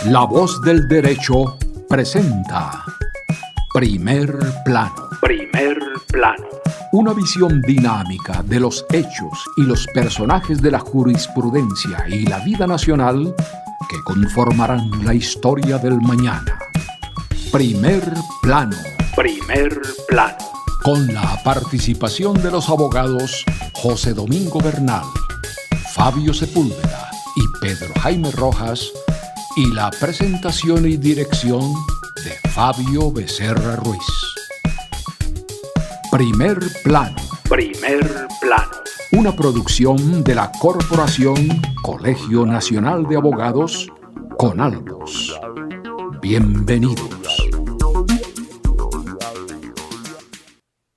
La Voz del Derecho presenta Primer Plano. Primer Plano. Una visión dinámica de los hechos y los personajes de la jurisprudencia y la vida nacional que conformarán la historia del mañana. Primer Plano. Primer Plano. Con la participación de los abogados José Domingo Bernal, Fabio Sepúlveda y Pedro Jaime Rojas, y la presentación y dirección de Fabio Becerra Ruiz. Primer Plano. Primer Plano. Una producción de la Corporación Colegio Nacional de Abogados, CONALBOS. Bienvenidos.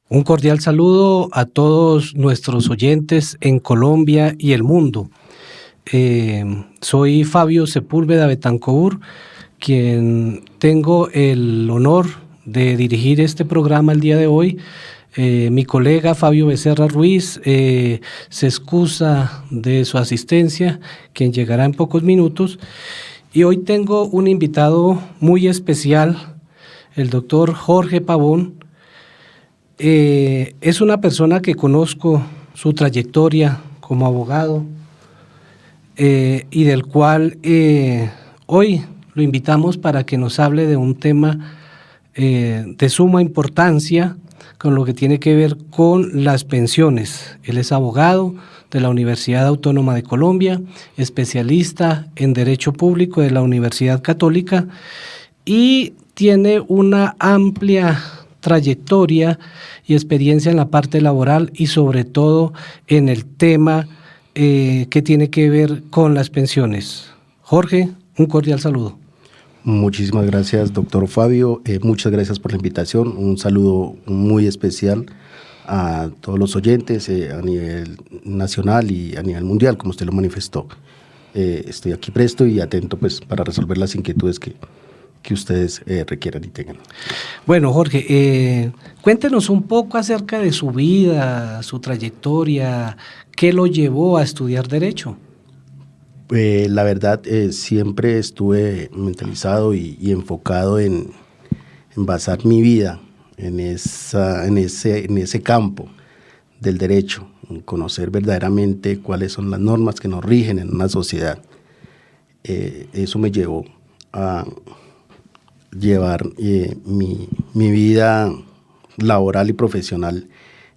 Un cordial saludo a todos nuestros oyentes en Colombia y el mundo. Soy Fabio Sepúlveda Betancourt, quien tengo el honor de dirigir este programa el día de hoy. Mi colega Fabio Becerra Ruiz se excusa de su asistencia, quien llegará en pocos minutos. Y hoy tengo un invitado muy especial, el doctor Jorge Pavón. Es una persona que conozco su trayectoria como abogado, y del cual hoy lo invitamos para que nos hable de un tema de suma importancia con lo que tiene que ver con las pensiones. Él es abogado de la Universidad Autónoma de Colombia, especialista en Derecho Público de la Universidad Católica y tiene una amplia trayectoria y experiencia en la parte laboral y sobre todo en el tema que tiene que ver con las pensiones. Jorge, un cordial saludo. Muchísimas gracias, doctor Fabio. Muchas gracias por la invitación. Un saludo muy especial a todos los oyentes a nivel nacional y a nivel mundial, como usted lo manifestó. Estoy aquí presto y atento pues, para resolver las inquietudes que ustedes requieran y tengan. Bueno, Jorge, cuéntenos un poco acerca de su vida, su trayectoria, ¿qué lo llevó a estudiar Derecho? La verdad, siempre estuve mentalizado y enfocado en basar mi vida en ese campo del derecho, en conocer verdaderamente cuáles son las normas que nos rigen en una sociedad. Eso me llevó a llevar mi vida laboral y profesional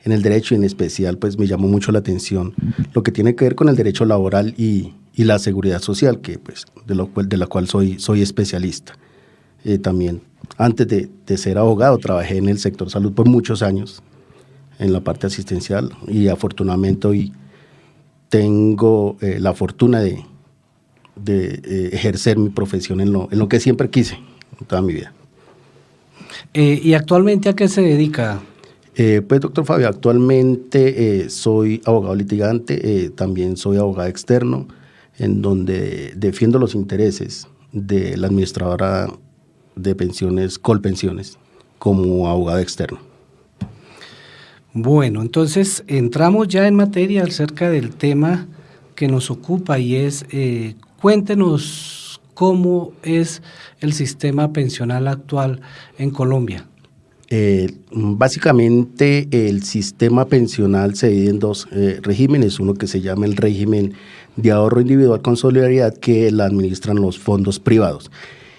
en el derecho, y en especial pues me llamó mucho la atención lo que tiene que ver con el derecho laboral y la seguridad social, que pues de la cual soy especialista. También antes de ser abogado trabajé en el sector salud por muchos años en la parte asistencial, y afortunadamente hoy tengo la fortuna de ejercer mi profesión en lo que siempre quise toda mi vida. ¿Y actualmente a qué se dedica? Pues, doctor Fabio, actualmente soy abogado litigante, también soy abogado externo, en donde defiendo los intereses de la administradora de pensiones, Colpensiones, como abogado externo. Bueno, entonces entramos ya en materia acerca del tema que nos ocupa, y es, cuéntenos cómo es el sistema pensional actual en Colombia. Básicamente el sistema pensional se divide en dos regímenes, uno que se llama el régimen de ahorro individual con solidaridad, que la administran los fondos privados,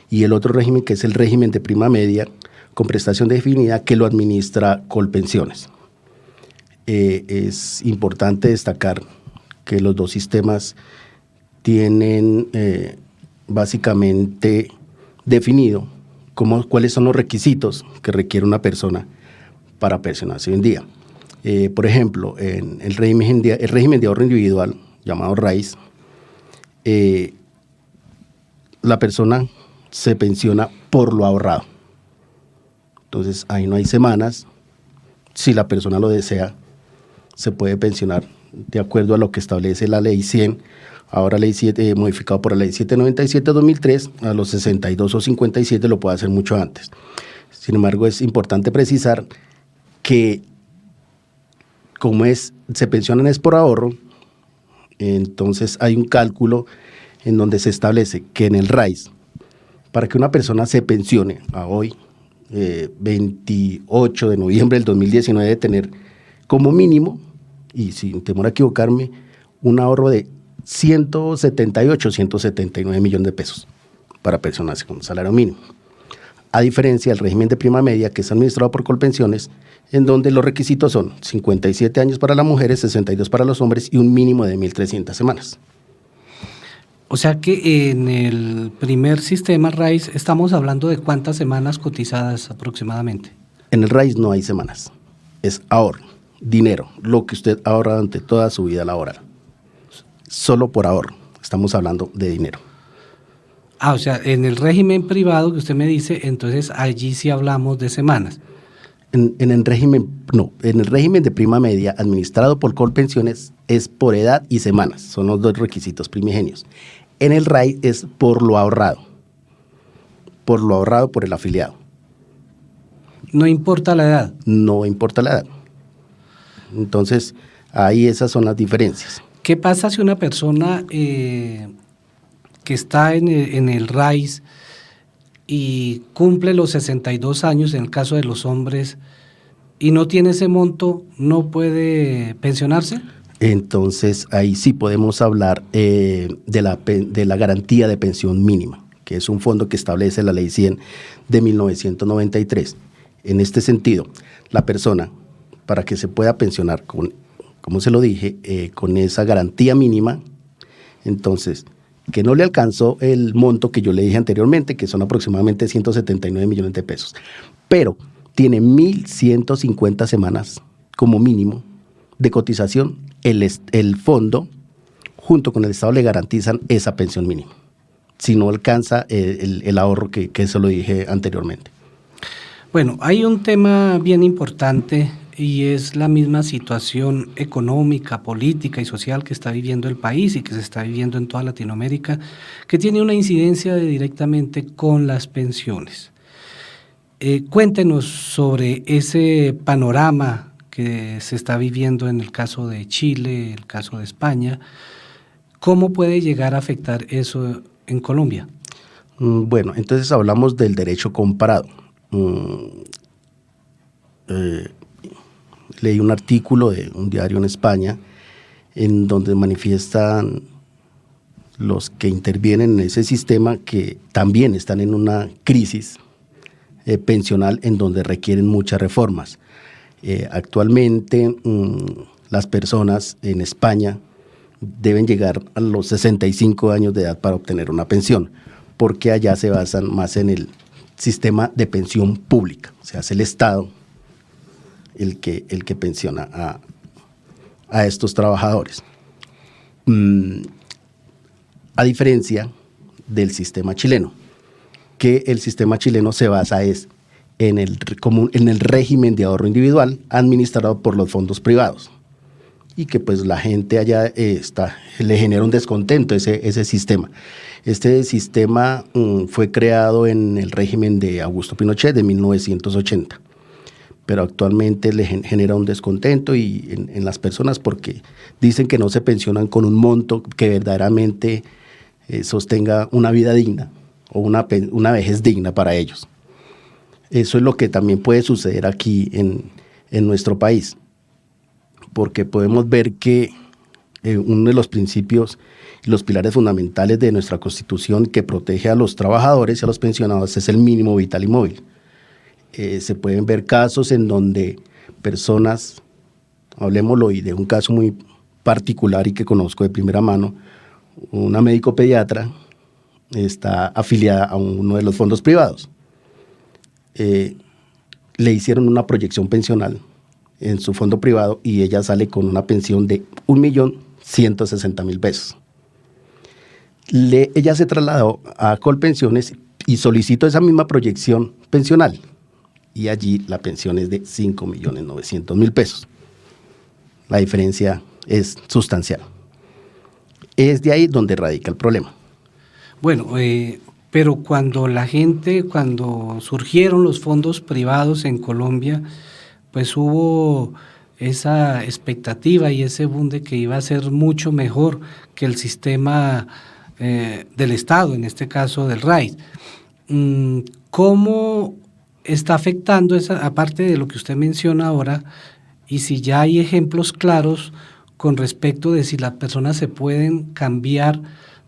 y el otro régimen que es el régimen de prima media con prestación definida, que lo administra Colpensiones. Es importante destacar que los dos sistemas tienen básicamente definido cuáles son los requisitos que requiere una persona para pensionarse hoy en día. Por ejemplo, en el régimen de ahorro individual, llamado RAIS, la persona se pensiona por lo ahorrado. Entonces, ahí no hay semanas. Si la persona lo desea, se puede pensionar de acuerdo a lo que establece la Ley 100, ahora Ley 7, modificado por la Ley 797-2003, a los 62 o 57 lo puede hacer mucho antes. Sin embargo, es importante precisar que como se pensionan es por ahorro, entonces hay un cálculo en donde se establece que en el RAIS para que una persona se pensione a hoy, 28 de noviembre del 2019, debe tener como mínimo, y sin temor a equivocarme, un ahorro de 178, 179 millones de pesos para personas con salario mínimo. A diferencia del régimen de prima media, que es administrado por Colpensiones, en donde los requisitos son 57 años para las mujeres, 62 para los hombres y un mínimo de 1.300 semanas. O sea que en el primer sistema RAIS estamos hablando de ¿cuántas semanas cotizadas aproximadamente? En el RAIS no hay semanas, es ahorro, dinero, lo que usted ahorra durante toda su vida laboral. Solo por ahorro, estamos hablando de dinero. O sea, en el régimen privado que usted me dice, entonces allí sí hablamos de semanas. En el régimen de prima media administrado por Colpensiones es por edad y semanas, son los dos requisitos primigenios. En el RAI es por lo ahorrado por el afiliado. No importa la edad. No importa la edad. Entonces, ahí esas son las diferencias. ¿Qué pasa si una persona que está en el RAIS y cumple los 62 años, en el caso de los hombres, y no tiene ese monto, no puede pensionarse? Entonces, ahí sí podemos hablar de la garantía de pensión mínima, que es un fondo que establece la Ley 100 de 1993. En este sentido, la persona, para que se pueda pensionar con, como se lo dije, con esa garantía mínima, entonces, que no le alcanzó el monto que yo le dije anteriormente, que son aproximadamente 179 millones de pesos, pero tiene 1.150 semanas como mínimo de cotización, el fondo junto con el Estado le garantizan esa pensión mínima, si no alcanza el ahorro que eso lo dije anteriormente. Bueno, hay un tema bien importante y es la misma situación económica, política y social que está viviendo el país y que se está viviendo en toda Latinoamérica, que tiene una incidencia directamente con las pensiones. Cuéntenos sobre ese panorama que se está viviendo en el caso de Chile, el caso de España. ¿Cómo puede llegar a afectar eso en Colombia? Bueno, entonces hablamos del derecho comparado. Leí un artículo de un diario en España en donde manifiestan los que intervienen en ese sistema que también están en una crisis pensional en donde requieren muchas reformas. Actualmente las personas en España deben llegar a los 65 años de edad para obtener una pensión, porque allá se basan más en el sistema de pensión pública, o sea, es el Estado el que pensiona a estos trabajadores. A diferencia del sistema chileno, que el sistema chileno se basa en el régimen de ahorro individual administrado por los fondos privados y que pues la gente allá le genera un descontento ese sistema. Este sistema fue creado en el régimen de Augusto Pinochet de 1980, pero actualmente le genera un descontento en las personas porque dicen que no se pensionan con un monto que verdaderamente sostenga una vida digna o una vejez digna para ellos. Eso es lo que también puede suceder aquí en nuestro país, porque podemos ver que uno de los principios y los pilares fundamentales de nuestra Constitución que protege a los trabajadores y a los pensionados es el mínimo vital y móvil. Se pueden ver casos en donde personas, hablemoslo y de un caso muy particular y que conozco de primera mano, una médico pediatra está afiliada a uno de los fondos privados. Le hicieron una proyección pensional en su fondo privado y ella sale con una pensión de 1.160.000 pesos. Ella se trasladó a Colpensiones y solicitó esa misma proyección pensional y allí la pensión es de 5.900.000 pesos. La diferencia es sustancial. Es de ahí donde radica el problema. Bueno, pero cuando surgieron los fondos privados en Colombia, pues hubo esa expectativa y ese boom de que iba a ser mucho mejor que el sistema del Estado, en este caso del RAIS. ¿cómo está afectando esa, aparte de lo que usted menciona ahora, y si ya hay ejemplos claros con respecto de si las personas se pueden cambiar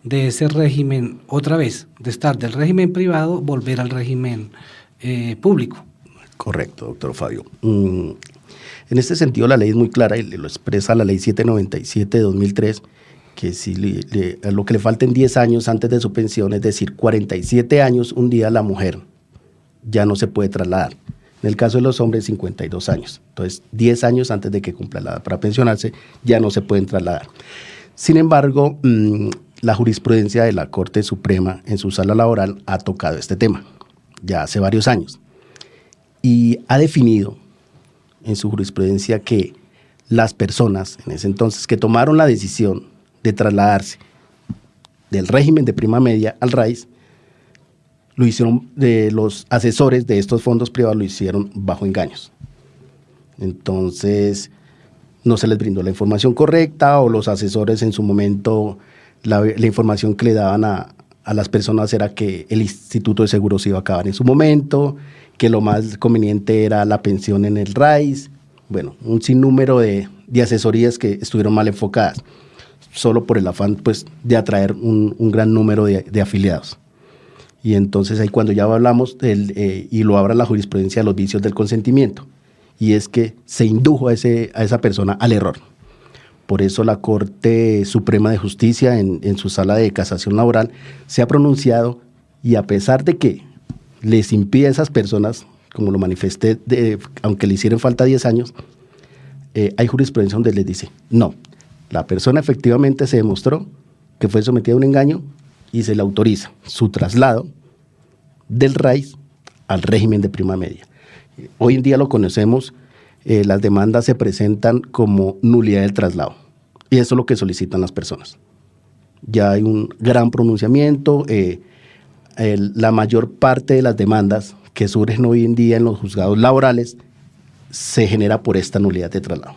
de ese régimen otra vez, de estar del régimen privado, volver al régimen público? Correcto, doctor Fabio. En este sentido, la ley es muy clara y lo expresa la ley 797 de 2003, que si lo que le falten 10 años antes de su pensión, es decir, 47 años, un día la mujer ya no se puede trasladar. En el caso de los hombres, 52 años. Entonces, 10 años antes de que cumpla la edad para pensionarse, ya no se pueden trasladar. Sin embargo, la jurisprudencia de la Corte Suprema en su sala laboral ha tocado este tema, ya hace varios años, y ha definido en su jurisprudencia que las personas, en ese entonces, que tomaron la decisión de trasladarse del régimen de prima media al RAIS, lo hicieron, los asesores de estos fondos privados lo hicieron bajo engaños. Entonces, no se les brindó la información correcta, o los asesores en su momento, la información que le daban a las personas era que el Instituto de Seguros se iba a acabar en su momento, que lo más conveniente era la pensión en el RAIS. Bueno, un sinnúmero de asesorías que estuvieron mal enfocadas, solo por el afán, pues, de atraer un gran número de afiliados. Y entonces ahí cuando ya hablamos, y lo habla la jurisprudencia de los vicios del consentimiento, y es que se indujo a esa persona al error. Por eso la Corte Suprema de Justicia en su sala de casación laboral se ha pronunciado, y a pesar de que les impide a esas personas, como lo manifesté, aunque le hicieron falta 10 años, hay jurisprudencia donde les dice, no, la persona efectivamente se demostró que fue sometida a un engaño y se le autoriza su traslado del RAIS al régimen de prima media. Hoy en día lo conocemos, las demandas se presentan como nulidad del traslado, y eso es lo que solicitan las personas. Ya hay un gran pronunciamiento, la mayor parte de las demandas que surgen hoy en día en los juzgados laborales se genera por esta nulidad de traslado.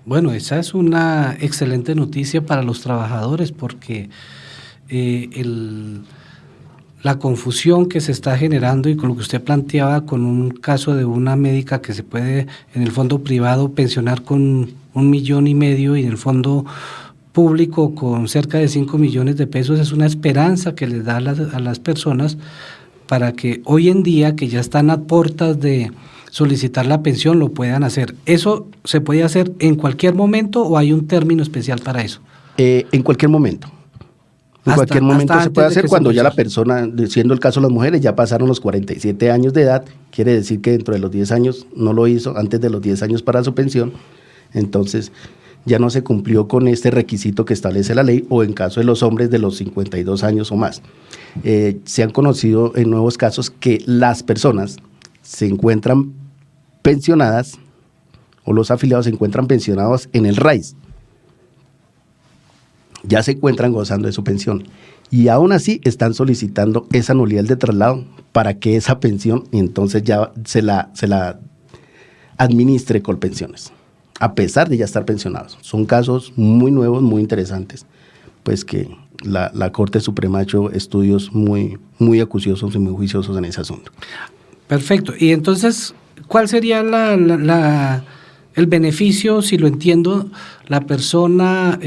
Bueno, esa es una excelente noticia para los trabajadores, porque la confusión que se está generando, y con lo que usted planteaba con un caso de una médica que se puede en el fondo privado pensionar con 1,5 millones, y en el fondo público con cerca de 5 millones de pesos, es una esperanza que les da a las personas para que hoy en día, que ya están a puertas de solicitar la pensión, lo puedan hacer. ¿Eso se puede hacer en cualquier momento o hay un término especial para eso? En cualquier momento. En cualquier momento se puede hacer, cuando ya la persona, siendo el caso de las mujeres, ya pasaron los 47 años de edad, quiere decir que dentro de los 10 años no lo hizo, antes de los 10 años para su pensión, entonces ya no se cumplió con este requisito que establece la ley, o en caso de los hombres de los 52 años o más. Se han conocido en nuevos casos que las personas se encuentran pensionadas, o los afiliados se encuentran pensionados en el RAIS, ya se encuentran gozando de su pensión, y aún así están solicitando esa nulidad de traslado para que esa pensión entonces ya se la administre Colpensiones, a pesar de ya estar pensionados. Son casos muy nuevos, muy interesantes, pues que la Corte Suprema ha hecho estudios muy, muy acuciosos y muy juiciosos en ese asunto. Perfecto. Y entonces, ¿cuál sería el beneficio, si lo entiendo? La persona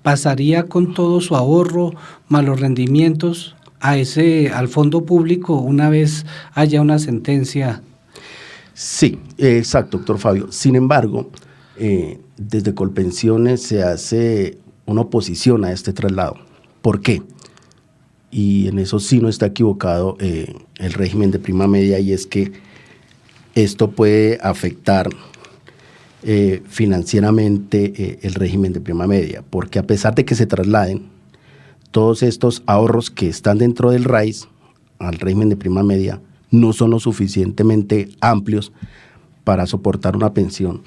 pasaría con todo su ahorro más los rendimientos al fondo público una vez haya una sentencia. Sí, exacto, doctor Fabio. Sin embargo, desde Colpensiones se hace una oposición a este traslado. ¿Por qué? Y en eso sí no está equivocado el régimen de prima media, y es que esto puede afectar financieramente el régimen de prima media, porque a pesar de que se trasladen todos estos ahorros que están dentro del RAIS al régimen de prima media, no son lo suficientemente amplios para soportar una pensión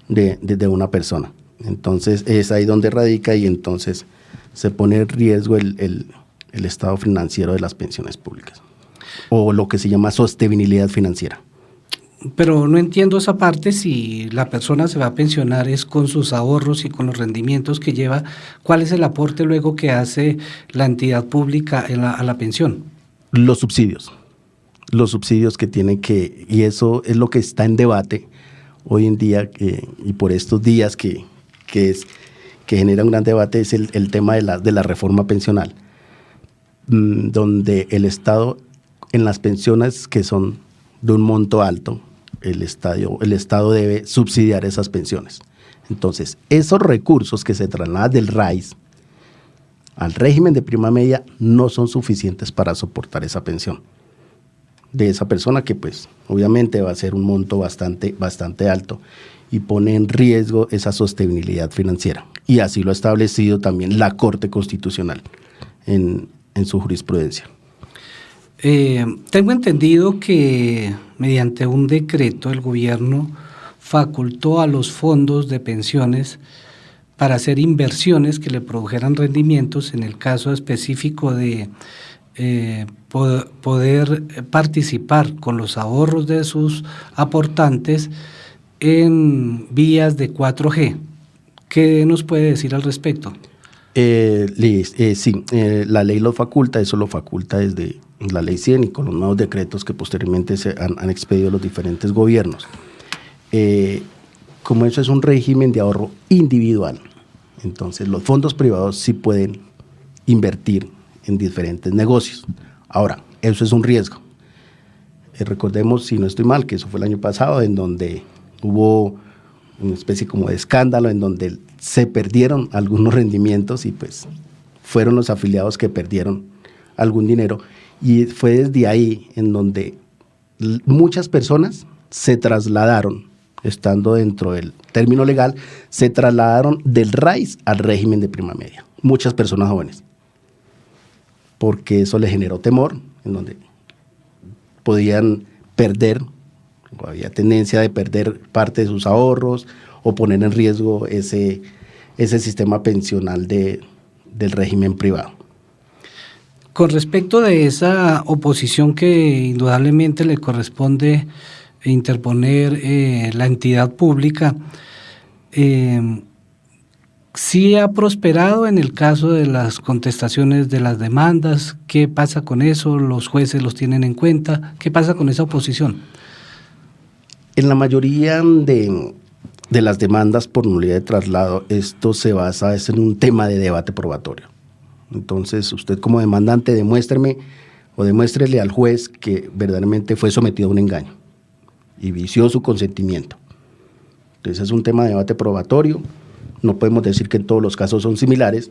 de una persona. Entonces es ahí donde radica, y entonces se pone en riesgo el estado financiero de las pensiones públicas, o lo que se llama sostenibilidad financiera. Pero no entiendo esa parte, si la persona se va a pensionar es con sus ahorros y con los rendimientos que lleva, ¿cuál es el aporte luego que hace la entidad pública a la pensión? Los subsidios que tienen que, y eso es lo que está en debate hoy en día, y por estos días que genera un gran debate, es el tema de la reforma pensional, donde el Estado, en las pensiones que son de un monto alto, el Estado debe subsidiar esas pensiones. Entonces, esos recursos que se trasladan del RAIS al régimen de prima media no son suficientes para soportar esa pensión de esa persona, que pues obviamente va a ser un monto bastante alto y pone en riesgo esa sostenibilidad financiera. Y así lo ha establecido también la Corte Constitucional en su jurisprudencia. Tengo entendido que mediante un decreto el gobierno facultó a los fondos de pensiones para hacer inversiones que le produjeran rendimientos, en el caso específico de poder participar con los ahorros de sus aportantes en vías de 4G. ¿Qué nos puede decir al respecto? Sí, la ley lo faculta, eso lo faculta desde la ley 100 y con los nuevos decretos que posteriormente se han expedido los diferentes gobiernos. Como eso es un régimen de ahorro individual, entonces los fondos privados sí pueden invertir en diferentes negocios. Ahora, eso es un riesgo. Recordemos, si no estoy mal, que eso fue el año pasado, en donde hubo una especie como de escándalo, en donde se perdieron algunos rendimientos y pues fueron los afiliados que perdieron algún dinero. Y fue desde ahí en donde muchas personas se trasladaron, estando dentro del término legal, se trasladaron del RAIS al régimen de prima media. Muchas personas jóvenes, porque eso les generó temor, en donde podían perder, o había tendencia de perder parte de sus ahorros o poner en riesgo ese sistema pensional del régimen privado. Con respecto de esa oposición que indudablemente le corresponde interponer la entidad pública, ¿sí ha prosperado en el caso de las contestaciones de las demandas? ¿Qué pasa con eso? ¿Los jueces los tienen en cuenta? ¿Qué pasa con esa oposición? En la mayoría de las demandas por nulidad de traslado, esto se basa en un tema de debate probatorio. Entonces, usted como demandante demuéstrele al juez que verdaderamente fue sometido a un engaño y vició su consentimiento. Entonces, es un tema de debate probatorio. No podemos decir que todos los casos son similares,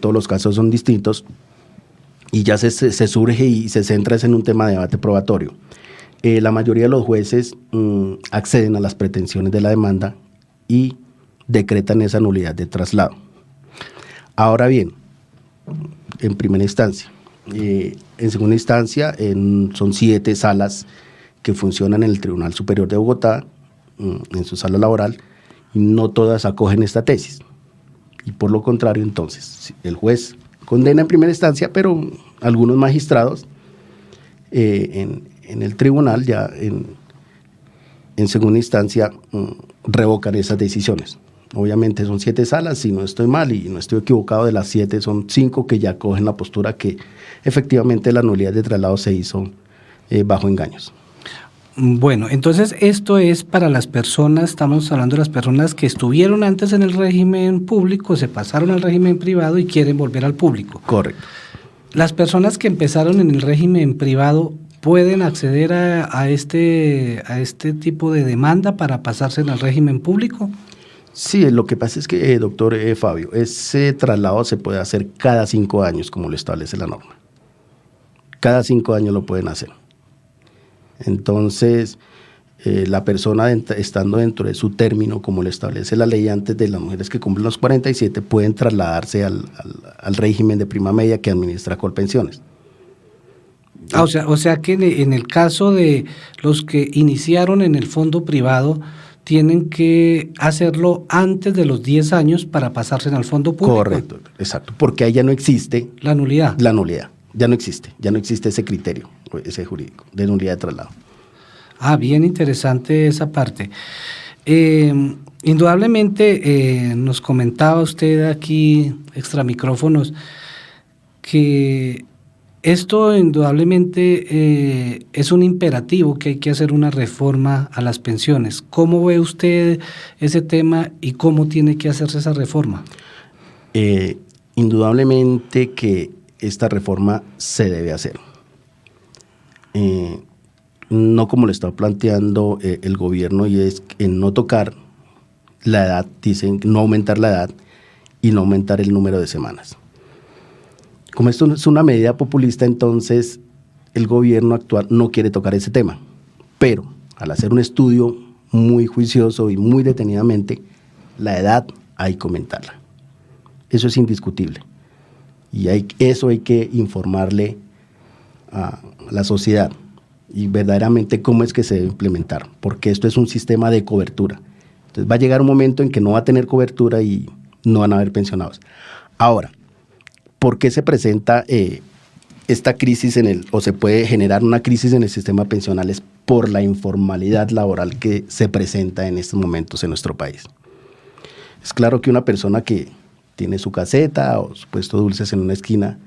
todos los casos son distintos, y ya se surge y se centra en un tema de debate probatorio. La mayoría de los jueces acceden a las pretensiones de la demanda y decretan esa nulidad de traslado. Ahora bien, en primera instancia. En segunda instancia, son 7 salas que funcionan en el Tribunal Superior de Bogotá, en su sala laboral, y no todas acogen esta tesis. Y por lo contrario, entonces, el juez condena en primera instancia, pero algunos magistrados en el tribunal, ya en segunda instancia, revocan esas decisiones. Obviamente son 7 salas, si no estoy mal y no estoy equivocado, de las 7 son 5 que ya cogen la postura que efectivamente la nulidad de traslado se hizo bajo engaños. Bueno, entonces esto es para las personas, estamos hablando de las personas que estuvieron antes en el régimen público, se pasaron al régimen privado y quieren volver al público. Correcto. Las personas que empezaron en el régimen privado pueden acceder a este tipo de demanda para pasarse al régimen público. Sí, lo que pasa es que, doctor Fabio, ese traslado se puede hacer cada 5 años, como lo establece la norma. Cada 5 años lo pueden hacer. Entonces, la persona estando dentro de su término, como lo establece la ley, antes de las mujeres que cumplen los 47, pueden trasladarse al régimen de prima media que administra Colpensiones. O sea que en el caso de los que iniciaron en el fondo privado, tienen que hacerlo antes de los 10 años para pasarse al fondo público. Correcto, exacto, porque ahí ya no existe la nulidad. La nulidad, ya no existe ese criterio, ese jurídico de nulidad de traslado. Bien interesante esa parte. Indudablemente nos comentaba usted aquí, extra micrófonos, que Esto indudablemente es un imperativo que hay que hacer una reforma a las pensiones. ¿Cómo ve usted ese tema y cómo tiene que hacerse esa reforma? Indudablemente que esta reforma se debe hacer. No como lo está planteando el gobierno, y es en no tocar la edad, dicen no aumentar la edad y no aumentar el número de semanas. Como esto es una medida populista, entonces el gobierno actual no quiere tocar ese tema, pero al hacer un estudio muy juicioso y muy detenidamente, la edad hay que aumentarla. Eso es indiscutible y eso hay que informarle a la sociedad y verdaderamente cómo es que se debe implementar, porque esto es un sistema de cobertura. Entonces va a llegar un momento en que no va a tener cobertura y no van a haber pensionados. Ahora, ¿por qué se presenta esta crisis o se puede generar una crisis en el sistema pensional? Es por la informalidad laboral que se presenta en estos momentos en nuestro país. Es claro que una persona que tiene su caseta o su puesto de dulces en una esquina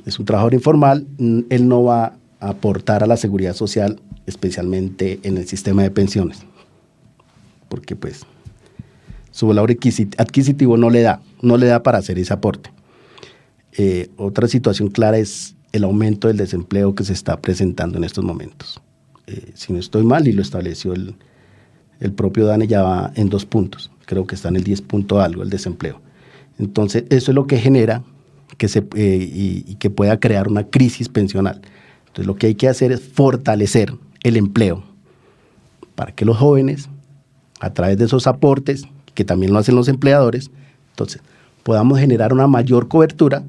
es un trabajador informal, él no va a aportar a la seguridad social, especialmente en el sistema de pensiones, porque pues su valor adquisitivo no le da para hacer ese aporte. Otra situación clara es el aumento del desempleo que se está presentando en estos momentos. Si no estoy mal, y lo estableció el propio DANE, ya va en 2 puntos, creo que está en el 10 punto algo el desempleo. Entonces eso es lo que genera y que pueda crear una crisis pensional. Entonces lo que hay que hacer es fortalecer el empleo para que los jóvenes, a través de esos aportes, que también lo hacen los empleadores, entonces podamos generar una mayor cobertura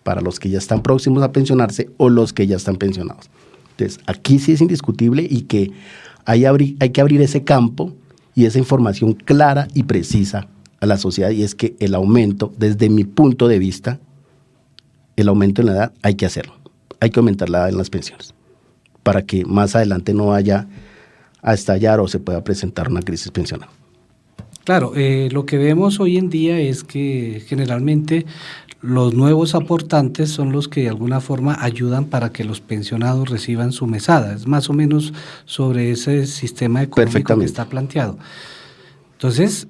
para los que ya están próximos a pensionarse o los que ya están pensionados. Entonces, aquí sí es indiscutible y que hay que abrir ese campo y esa información clara y precisa a la sociedad, y es que el aumento, desde mi punto de vista, el aumento en la edad hay que hacerlo. Hay que aumentar la edad en las pensiones para que más adelante no vaya a estallar o se pueda presentar una crisis pensional. Claro, lo que vemos hoy en día es que generalmente los nuevos aportantes son los que de alguna forma ayudan para que los pensionados reciban su mesada. Es más o menos sobre ese sistema económico que está planteado. Entonces,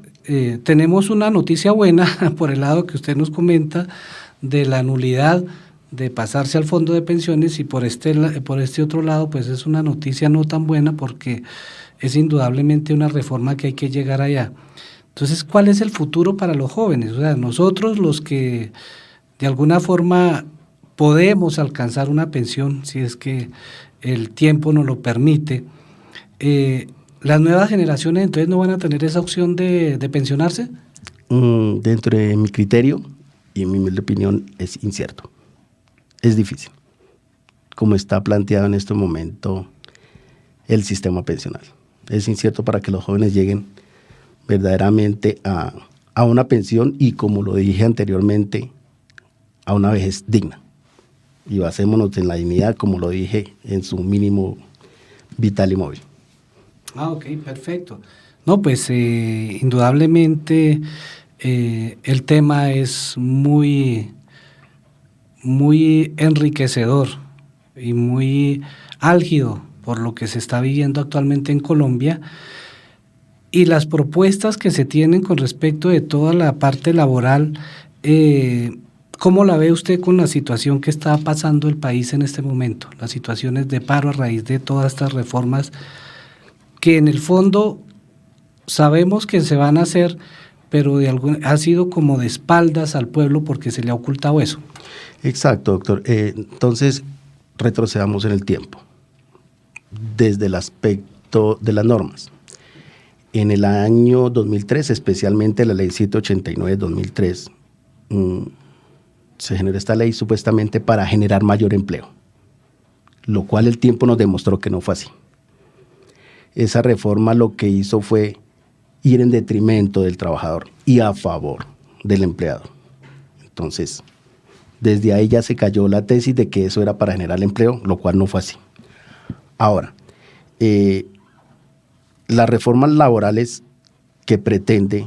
tenemos una noticia buena por el lado que usted nos comenta de la nulidad de pasarse al fondo de pensiones, y por este otro lado pues es una noticia no tan buena porque es indudablemente una reforma que hay que llegar allá. Entonces, ¿cuál es el futuro para los jóvenes? O sea, nosotros los que de alguna forma podemos alcanzar una pensión, si es que el tiempo nos lo permite, ¿las nuevas generaciones entonces no van a tener esa opción de pensionarse? Dentro de mi criterio y mi humilde opinión es incierto. Es difícil, como está planteado en este momento el sistema pensional. Es incierto para que los jóvenes lleguen verdaderamente a una pensión y, como lo dije anteriormente, a una vejez digna. Y basémonos en la dignidad, como lo dije, en su mínimo vital y móvil. Ok, perfecto. No, pues indudablemente el tema es muy enriquecedor y muy álgido por lo que se está viviendo actualmente en Colombia, y las propuestas que se tienen con respecto de toda la parte laboral. ¿Cómo la ve usted con la situación que está pasando el país en este momento? Las situaciones de paro a raíz de todas estas reformas que en el fondo sabemos que se van a hacer, pero ha sido como de espaldas al pueblo porque se le ha ocultado eso. Exacto, doctor. Entonces, retrocedamos en el tiempo. Desde el aspecto de las normas. En el año 2003, especialmente la ley 789-2003, se generó esta ley supuestamente para generar mayor empleo, lo cual el tiempo nos demostró que no fue así. Esa reforma lo que hizo fue ir en detrimento del trabajador y a favor del empleado. Entonces, desde ahí ya se cayó la tesis de que eso era para generar empleo, lo cual no fue así. Ahora, las reformas laborales que pretende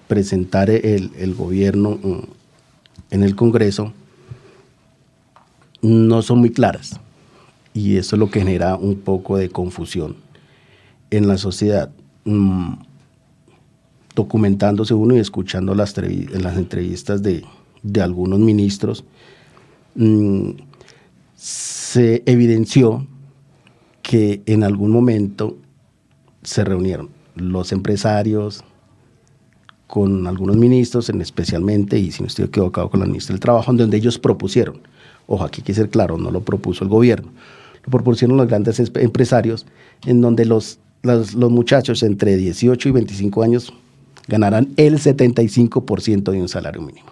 presentar el gobierno en el Congreso no son muy claras y eso es lo que genera un poco de confusión en la sociedad. Documentándose uno y escuchando las entrevistas de algunos ministros, se evidenció que en algún momento se reunieron los empresarios con algunos ministros, especialmente, y si no estoy equivocado, con la ministra del Trabajo, en donde ellos propusieron, ojo, aquí hay que ser claro, no lo propuso el gobierno, lo propusieron los grandes empresarios, en donde los muchachos entre 18 y 25 años ganarán el 75% de un salario mínimo.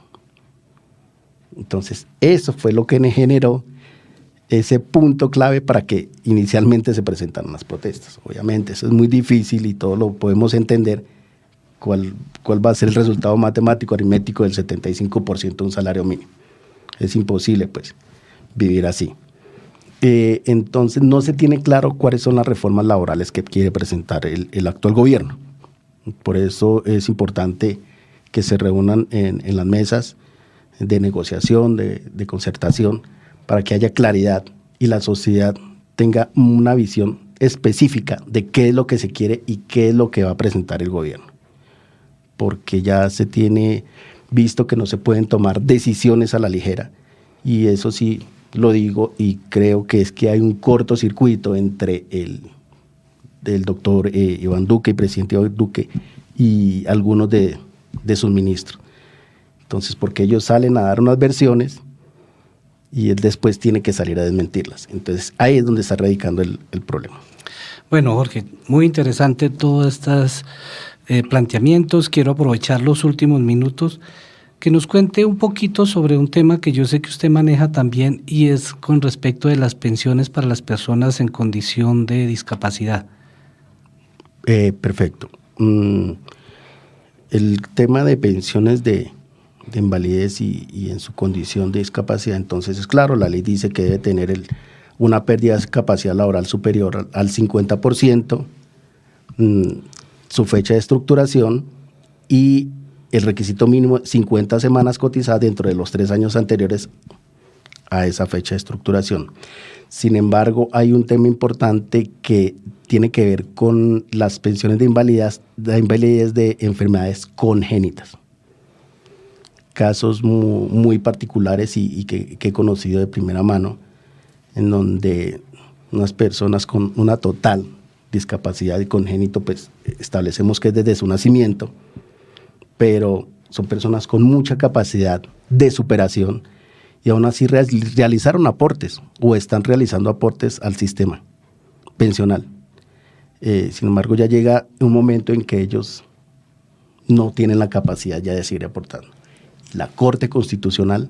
Entonces, eso fue lo que generó ese punto clave para que inicialmente se presentaran las protestas. Obviamente, eso es muy difícil y todos lo podemos entender, cuál va a ser el resultado matemático, aritmético del 75% de un salario mínimo. Es imposible, pues, vivir así. Entonces, no se tiene claro cuáles son las reformas laborales que quiere presentar el actual gobierno. Por eso es importante que se reúnan en las mesas de negociación, de concertación, para que haya claridad y la sociedad tenga una visión específica de qué es lo que se quiere y qué es lo que va a presentar el gobierno. Porque ya se tiene visto que no se pueden tomar decisiones a la ligera, y eso sí lo digo y creo que es que hay un cortocircuito entre el doctor Iván Duque y presidente Iván Duque y algunos de sus ministros. Entonces, porque ellos salen a dar unas versiones y él después tiene que salir a desmentirlas. Entonces, ahí es donde está radicando el problema. Bueno, Jorge, muy interesante todos estos planteamientos. Quiero aprovechar los últimos minutos que nos cuente un poquito sobre un tema que yo sé que usted maneja también, y es con respecto de las pensiones para las personas en condición de discapacidad. Perfecto. El tema de pensiones de invalidez y en su condición de discapacidad, entonces es claro, la ley dice que debe tener una pérdida de capacidad laboral superior al 50%, su fecha de estructuración y el requisito mínimo 50 semanas cotizadas dentro de los 3 años anteriores a esa fecha de estructuración. Sin embargo, hay un tema importante que tiene que ver con las pensiones de invalidez de enfermedades congénitas. Casos muy particulares y que he conocido de primera mano, en donde unas personas con una total discapacidad y congénito, pues establecemos que es desde su nacimiento, pero son personas con mucha capacidad de superación y aún así realizaron aportes o están realizando aportes al sistema pensional. Sin embargo, ya llega un momento en que ellos no tienen la capacidad ya de seguir aportando. La Corte Constitucional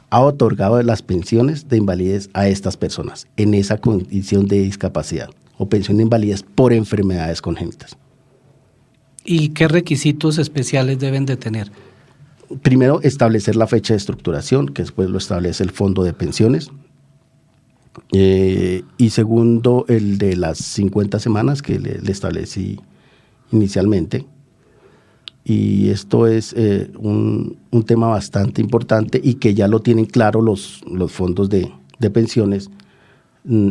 ha otorgado las pensiones de invalidez a estas personas en esa condición de discapacidad o pensión de invalidez por enfermedades congénitas. ¿Y qué requisitos especiales deben de tener? Primero, establecer la fecha de estructuración, que después lo establece el Fondo de Pensiones. Y segundo, el de las 50 semanas que le establecí inicialmente. Y esto es un tema bastante importante y que ya lo tienen claro los fondos de pensiones,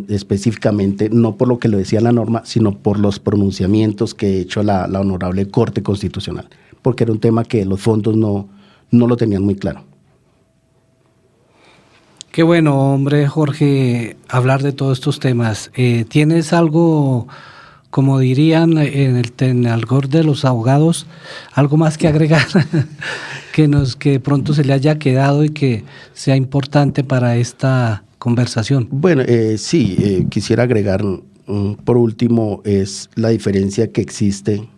específicamente no por lo que lo decía la norma, sino por los pronunciamientos que ha hecho la Honorable Corte Constitucional, porque era un tema que los fondos no lo tenían muy claro. Qué bueno, hombre, Jorge, hablar de todos estos temas. ¿Tienes algo, como dirían en el algor de los abogados, algo más que agregar que pronto se le haya quedado y que sea importante para esta conversación? Bueno, sí, quisiera agregar por último es la diferencia que existe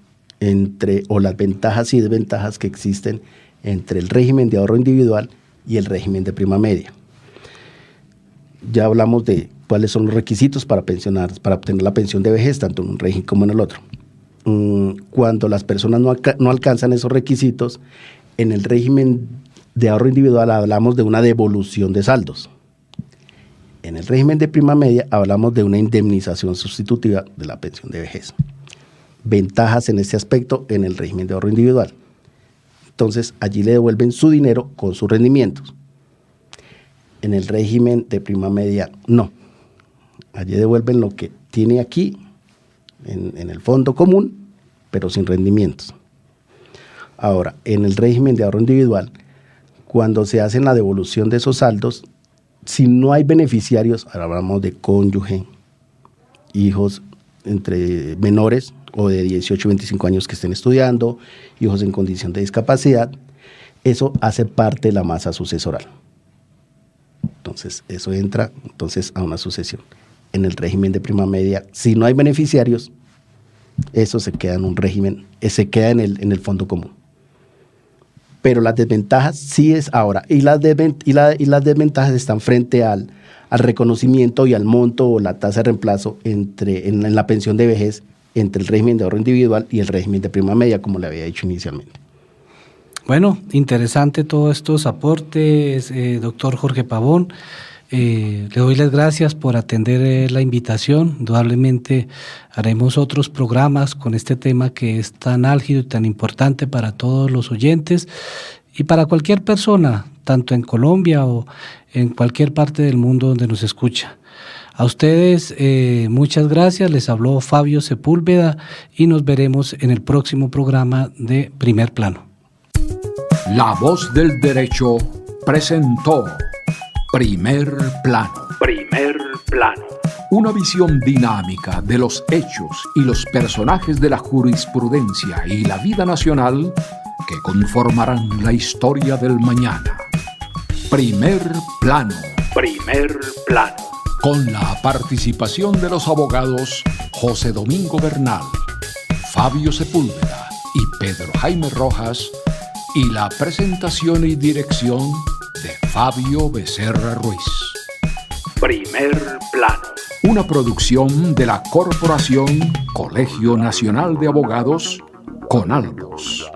o las ventajas y desventajas que existen entre el régimen de ahorro individual y el régimen de prima media. Ya hablamos de cuáles son los requisitos para obtener la pensión de vejez, tanto en un régimen como en el otro. Cuando las personas no alcanzan esos requisitos, en el régimen de ahorro individual hablamos de una devolución de saldos. En el régimen de prima media hablamos de una indemnización sustitutiva de la pensión de vejez. Ventajas en este aspecto en el régimen de ahorro individual. Entonces, allí le devuelven su dinero con sus rendimientos. En el régimen de prima media, no. Allí devuelven lo que tiene aquí, en el fondo común, pero sin rendimientos. Ahora, en el régimen de ahorro individual, cuando se hace la devolución de esos saldos, si no hay beneficiarios, ahora hablamos de cónyuge, hijos entre menores o de 18 a 25 años que estén estudiando, hijos en condición de discapacidad, eso hace parte de la masa sucesoral. Entonces, eso entra a una sucesión. En el régimen de prima media, si no hay beneficiarios, eso se queda en un régimen, se queda en el fondo común. Pero las desventajas sí es ahora, y las desventajas están frente al reconocimiento y al monto o la tasa de reemplazo en la pensión de vejez entre el régimen de ahorro individual y el régimen de prima media, como le había dicho inicialmente. Bueno, interesante todos estos aportes, doctor Jorge Pavón. Le doy las gracias por atender la invitación. Indudablemente haremos otros programas con este tema que es tan álgido y tan importante para todos los oyentes y para cualquier persona, tanto en Colombia o en cualquier parte del mundo donde nos escucha. A ustedes muchas gracias. Les habló Fabio Sepúlveda y nos veremos en el próximo programa de Primer Plano. La Voz del Derecho presentó Primer Plano. Primer Plano. Una visión dinámica de los hechos y los personajes de la jurisprudencia y la vida nacional que conformarán la historia del mañana. Primer Plano. Primer Plano. Con la participación de los abogados José Domingo Bernal, Fabio Sepúlveda y Pedro Jaime Rojas, y la presentación y dirección de Fabio Becerra Ruiz. Primer Plano. Una producción de la Corporación Colegio Nacional de Abogados, CONALBOS.